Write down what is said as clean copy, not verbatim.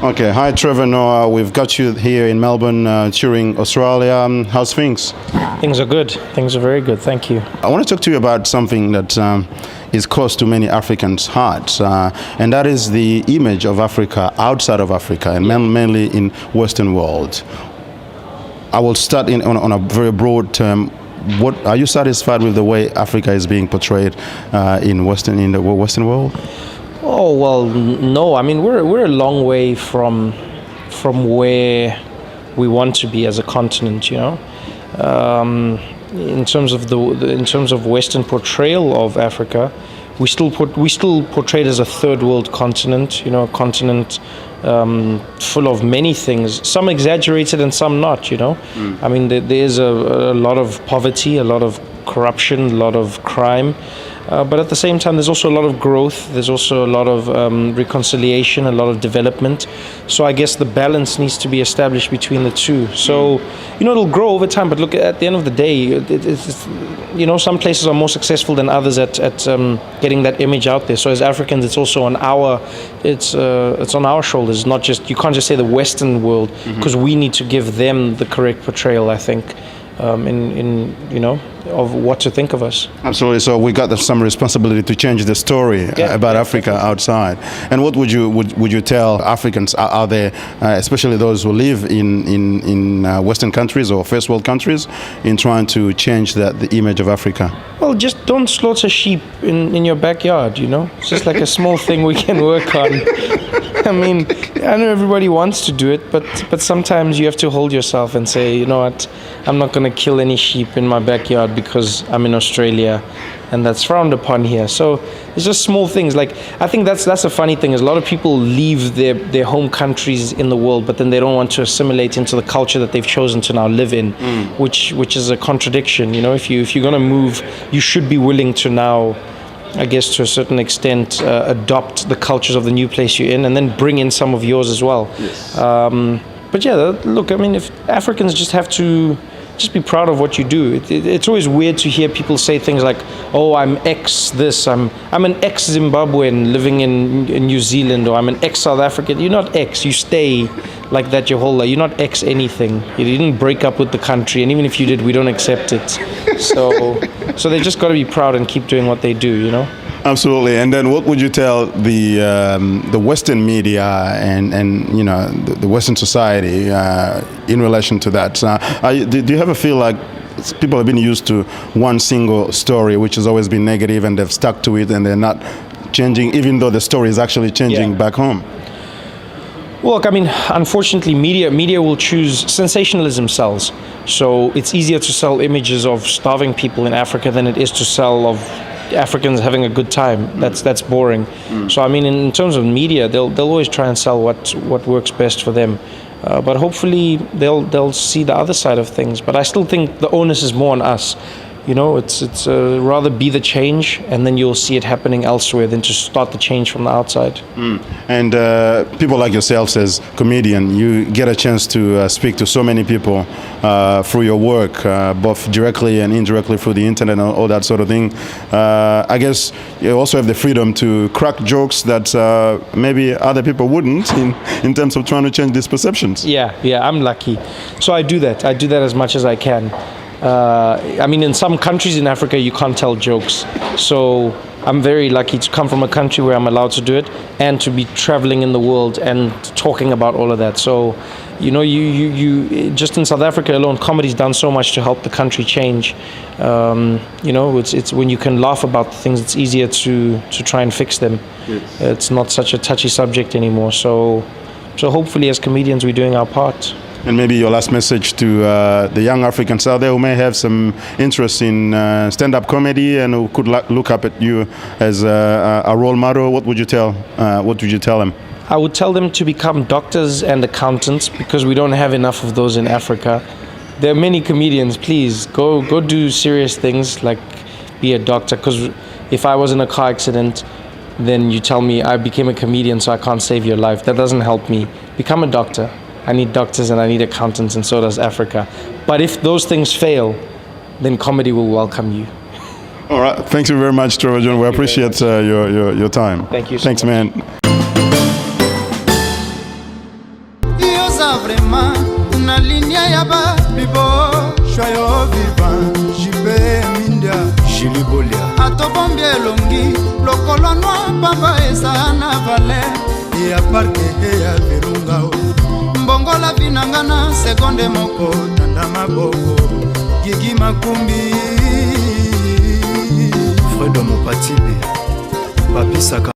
Okay, hi Trevor. Noah, we've got you here in Melbourne, touring Australia. How's things? Things are good. Things are very good. Thank you. I want to talk to you about something that is close to many Africans' hearts, and that is the image of Africa outside of Africa, and mainly in Western world. I will start on a very broad term. What are you satisfied with the way Africa is being portrayed in the Western world? Oh well, no. I mean, we're a long way from where we want to be as a continent. You know, in terms of Western portrayal of Africa, we still portrayed as a third world continent. You know, a continent full of many things. Some exaggerated and some not. You know, I mean, there is a lot of poverty, a lot of corruption, a lot of crime. But at the same time, there's also a lot of growth. There's also a lot of reconciliation, a lot of development. So I guess the balance needs to be established between the two. So, you know, it'll grow over time. But look, at the end of the day, it's you know, some places are more successful than others at getting that image out there. So as Africans, it's also on it's on our shoulders. Not just, you can't just say the Western world, because we need to give them the correct portrayal, I think. In you know, of what to think of us. Absolutely. So we got some responsibility to change the story about Africa definitely. Outside. And what would you tell Africans out there, especially those who live in Western countries or first world countries, in trying to change the image of Africa? Well, just don't slaughter sheep in your backyard. You know, it's just like a small thing we can work on. I mean, I know everybody wants to do it, but sometimes you have to hold yourself and say, you know what, I'm not going to kill any sheep in my backyard because I'm in Australia and that's frowned upon here. So it's just small things. Like, I think that's a funny thing, is a lot of people leave their home countries in the world, but then they don't want to assimilate into the culture that they've chosen to now live in, which is a contradiction. You know, if you're going to move, you should be willing to now, I guess, to a certain extent, adopt the cultures of the new place you're in, and then bring in some of yours as well. Yes. But yeah, look, I mean, if Africans just have to just be proud of what you do. It's always weird to hear people say things like, "Oh, I'm ex this. I'm an ex Zimbabwean living in New Zealand, or I'm an ex South African." You're not ex. You stay like that your whole life. You're not ex anything. You didn't break up with the country, and even if you did, we don't accept it. So they just got to be proud and keep doing what they do. You know. Absolutely. And then what would you tell the Western media and you know, the Western society in relation to that? Do you ever feel like people have been used to one single story, which has always been negative, and they've stuck to it and they're not changing, even though the story is actually changing back home? Well, look, I mean, unfortunately, media will choose sensationalism sells. So it's easier to sell images of starving people in Africa than it is to sell of Africans having a good time. That's boring. So I mean, in terms of media, they'll always try and sell what works best for them. But hopefully they'll see the other side of things. But I still think the onus is more on us. You know, it's rather be the change, and then you'll see it happening elsewhere than to start the change from the outside. And people like yourself, as comedian, you get a chance to speak to so many people through your work, both directly and indirectly through the internet and all that sort of thing. I guess you also have the freedom to crack jokes that maybe other people wouldn't, in terms of trying to change these perceptions. Yeah, I'm lucky. So I do that as much as I can. I mean, in some countries in Africa, you can't tell jokes. So I'm very lucky to come from a country where I'm allowed to do it, and to be traveling in the world and talking about all of that. So, you know, you just in South Africa alone, comedy's done so much to help the country change. You know, it's when you can laugh about things, it's easier to try and fix them. Yes. It's not such a touchy subject anymore. So hopefully, as comedians, we're doing our part. And maybe your last message to the young Africans out there who may have some interest in stand-up comedy and who could look up at you as a role model. What would you tell? What would you tell them? I would tell them to become doctors and accountants, because we don't have enough of those in Africa. There are many comedians. Please go do serious things like be a doctor. Because if I was in a car accident, then you tell me I became a comedian so I can't save your life. That doesn't help me. Become a doctor. I need doctors and I need accountants, and so does Africa. But if those things fail, then comedy will welcome you. All right. Thank you very much, Trevor John. We appreciate your time. Thank you so Thanks, much. man. Baba Bibo Shoyo Vivant Jibe Mindia Jilibolia Atobombie longi Lokolo noa Baba Esana Vale Ya parke ya Virunga Mbongola Vinangana Sekonde moko Tanda maboko Gigi Makumbi Fredo Mopatibe Papi Saka